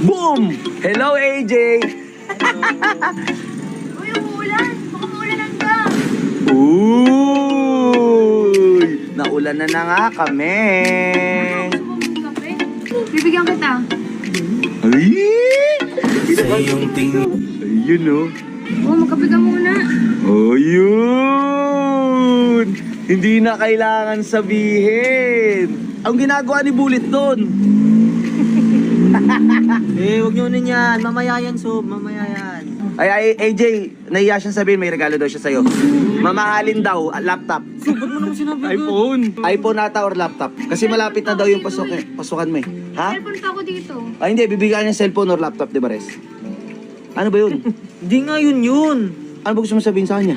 Boom! Hello, AJ! Uy, umuulan. Baka maulan hanggang. Uy! Naulan na nga kami. Gusto mo mong kape? Bibigyan kita. Ay! Sa iyong tingin Ayun, oh. Oo, magkape ka muna. Ayun! Hindi na kailangan sabihin. Ang ginagawa ni Bullet doon. Huwag nyo nun yan. Mamaya yan, Sob. Mamaya yan. Ay, AJ, nahiya siyang sabihin, may regalo daw siya sa'yo. Mamahalin daw, laptop. Sob, ba't mo naman sinabi iPhone. iPhone ata or laptop. Kasi malapit na daw yung pasukan mo eh. Ha? Cellphone pa ako dito. Ay hindi, bibigyan niya cellphone or laptop, di ba, Res? Ano ba yun? Hindi nga yun. Ano ba gusto mo sabihin sa kanya?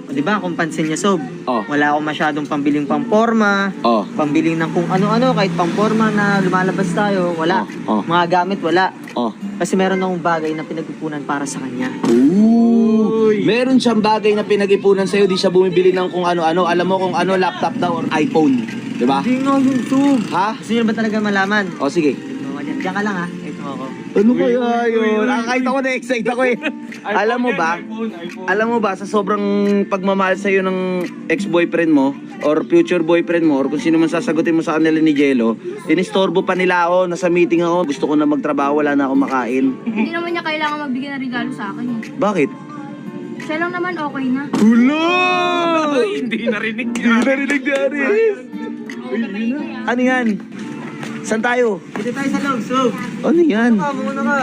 O, diba, kung pansin niya, Sob, Oh. wala akong masyadong pambiling pamporma, Oh. pambiling ng kung ano-ano, kahit pamporma na lumalabas tayo, wala. Oh. Mga gamit, wala. Oh. Kasi meron akong bagay na pinagpupunan para sa kanya. Ooh. Meron siyang bagay na pinag-ipunan sa'yo, di siya bumibili ng kung ano-ano. Alam mo kung ano, laptop daw or iPhone. Di ba? Hindi nga yun, Sob. Ha? Gusto niyo ba talaga malaman? O sige. Diyan ka lang, ha? Ito ako. Ano kaya yun? Kahit ako na-excite ako eh. Alam mo ba? Alam mo ba, sa sobrang pagmamahal sa'yo ng ex-boyfriend mo or future boyfriend mo or kung sino man sasagutin mo sa kanila ni Jello, inistorbo pa nila ako, nasa meeting ako, gusto ko na magtrabaho, wala na akong makain. Hindi naman niya kailangan magbigay ng regalo sa akin eh. Bakit? Siya lang naman okay na. Hulo! Hindi narinig Hindi narinig ni Aris. Ano yan? Saan tayo? Dito tayo sa loob, Sob. Ano yan? Muna ka.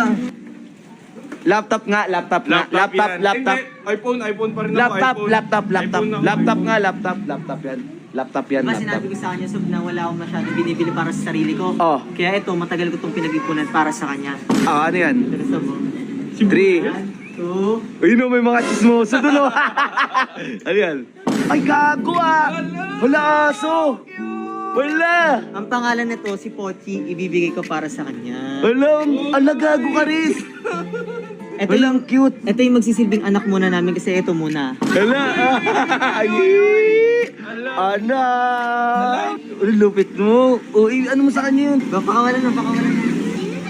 Laptop nga, laptop nga. Laptop, laptop. iPhone pa rin ako. Laptop, iPhone. laptop, laptop. iPhone ako. Laptop nga, laptop, laptop yan. Laptop yan, Diba laptop. sinabi ko sa kanya, Sob, na wala akong masyadong binibili para sa sarili ko. Oh. Kaya ito, matagal ko itong pinag-ipunan para sa kanya. Ah, ano yan? Ito, Sob. 3. 2. Ayun o, may mga chismoso dun o. Ano yan? Ay, gago ah! Wala aso! Wala! Ang pangalan nito, si Pochi, ibibigay ko para sa kanya. Wala, ala gago ka Riz! Ito Walang cute! Ito yung magsisilbing anak muna namin kasi ito muna. Wala! Ay! Anak! Ano, lupit mo? Uy, ano mo sa kanya yun? Pakawalan na.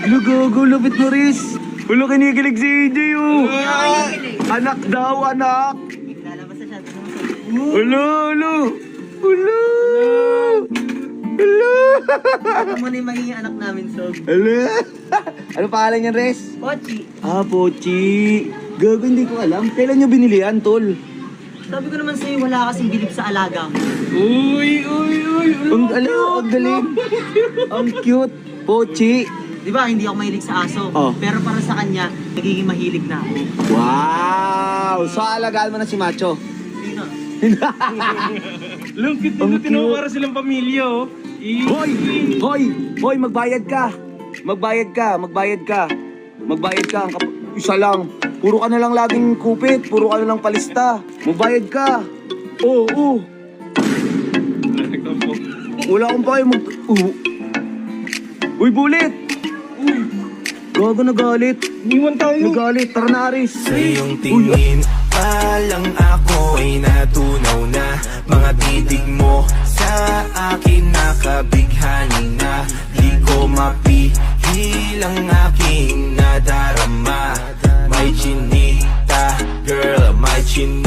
Ano gago, lupit mo Riz! Wala, kinikilig si AJ oh! Anak daw, anak! Lalabas na siya. Wala, wala! Wala! Wala! Ito muna yung magiging anak namin, Sob. Wala! Ano pangalan niyan, Res? Pochi. Ah, Pochi. Gago, hindi ko alam. Kailan niyo binili yan, tol? Sabi ko naman sa'yo, wala kasing bilib sa alaga mo. Uy. Ang ang galing. Ang cute. Pochi. Di ba, hindi ako mahilig sa aso. Oh. Pero para sa kanya, nagiging mahilig na ako. Wow! So, alagaan mo na si Macho. Sino? Lungkit Ang dito, tinawa cute. para silang pamilya, oh. Hoy! Hoy! Hoy, magbayad ka! Magbayad ka! Magbayad ka! Magbayad ka! Isa lang. Puro ka na lang laging kupit. Puro ka na lang palista. Magbayad ka! Oo, oo. Nagtampo. Wala akong pakiyo mag... Uy, Bullet! Gago, nagalit. Iwan tayo. Nagalit. Tara na, Aris. Sa iyong tingin pa lang ako ay natunaw na. Mga titig mo sa akin nakabighani na. Di ko mapihil ang aking nadarama. May chinita, girl, may chinita.